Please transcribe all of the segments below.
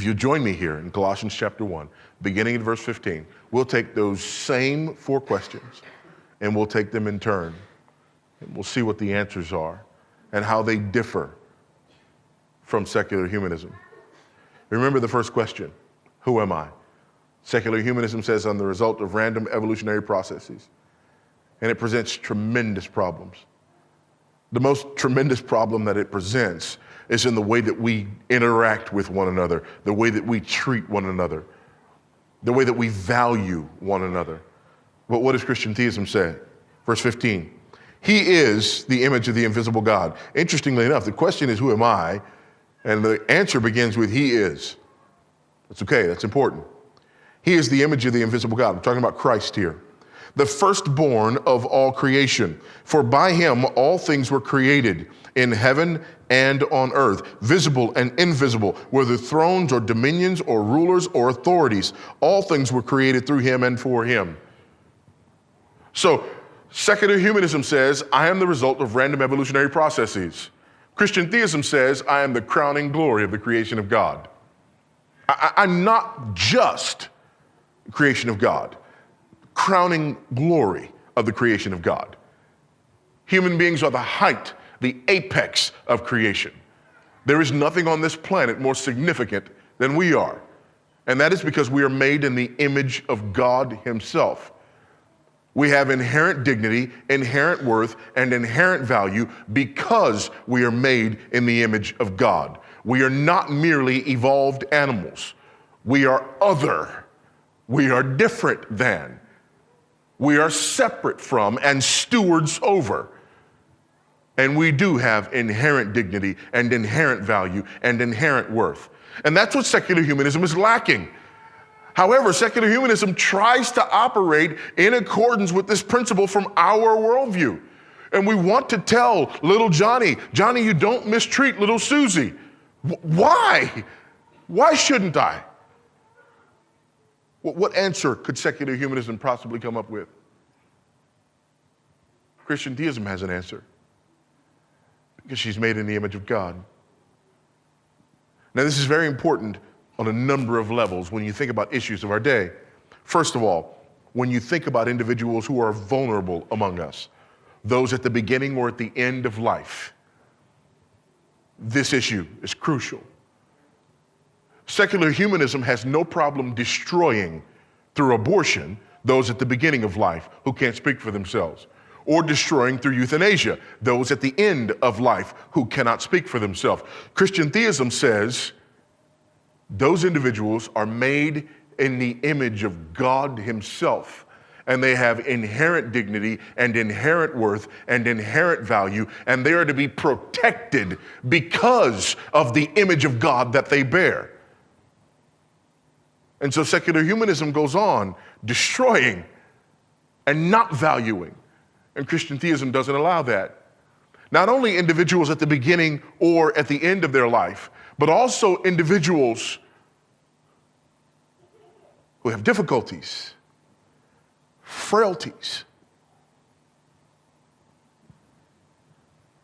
you join me here in Colossians chapter 1, beginning at verse 15, we'll take those same 4 questions and we'll take them in turn. And we'll see what the answers are and how they differ from secular humanism. Remember the first question, who am I? Secular humanism says I'm the result of random evolutionary processes, and it presents tremendous problems. The most tremendous problem that it presents is in the way that we interact with one another, the way that we treat one another, the way that we value one another. But what does Christian theism say? Verse 15, he is the image of the invisible God. Interestingly enough, the question is, who am I? And the answer begins with he is. That's okay, that's important. He is the image of the invisible God. I'm talking about Christ here. The firstborn of all creation. For by him all things were created in heaven and on earth, visible and invisible, whether thrones or dominions or rulers or authorities. All things were created through him and for him. So secular humanism says, I am the result of random evolutionary processes. Christian theism says, I am the crowning glory of the creation of God. I'm not just creation of God, crowning glory of the creation of God. Human beings are the height, the apex of creation. There is nothing on this planet more significant than we are. And that is because we are made in the image of God himself. We have inherent dignity, inherent worth, and inherent value because we are made in the image of God. We are not merely evolved animals. We are other. We are different than. We are separate from and stewards over. And we do have inherent dignity and inherent value and inherent worth. And that's what secular humanism is lacking. However, secular humanism tries to operate in accordance with this principle from our worldview. And we want to tell little Johnny, Johnny, you don't mistreat little Susie. Why? Why shouldn't I? What answer could secular humanism possibly come up with? Christian theism has an answer. Because she's made in the image of God. Now, this is very important on a number of levels when you think about issues of our day. First of all, when you think about individuals who are vulnerable among us, those at the beginning or at the end of life, this issue is crucial. Secular humanism has no problem destroying, through abortion, those at the beginning of life who can't speak for themselves, or destroying through euthanasia, those at the end of life who cannot speak for themselves. Christian theism says those individuals are made in the image of God himself, and they have inherent dignity and inherent worth and inherent value, and they are to be protected because of the image of God that they bear. And so secular humanism goes on destroying and not valuing. And Christian theism doesn't allow that. Not only individuals at the beginning or at the end of their life, but also individuals who have difficulties, frailties.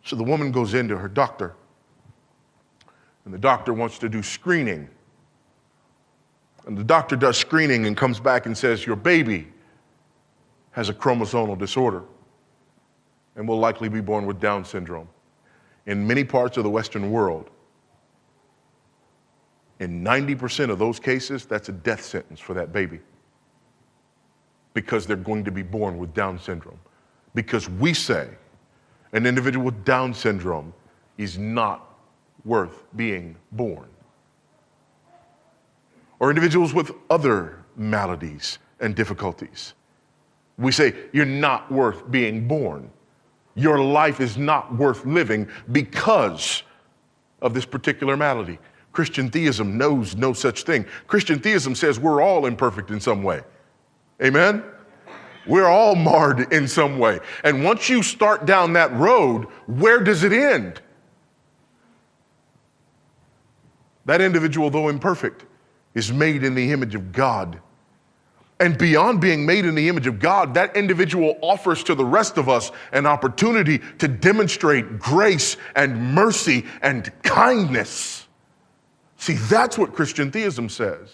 So the woman goes into her doctor, and the doctor wants to do screening. And the doctor does screening and comes back and says, your baby has a chromosomal disorder and will likely be born with Down syndrome. In many parts of the Western world, in 90% of those cases, that's a death sentence for that baby because they're going to be born with Down syndrome. Because we say an individual with Down syndrome is not worth being born. Or individuals with other maladies and difficulties. We say, you're not worth being born. Your life is not worth living because of this particular malady. Christian theism knows no such thing. Christian theism says we're all imperfect in some way. Amen? We're all marred in some way. And once you start down that road, where does it end? That individual, though imperfect, is made in the image of God. And beyond being made in the image of God, that individual offers to the rest of us an opportunity to demonstrate grace and mercy and kindness. See, that's what Christian theism says.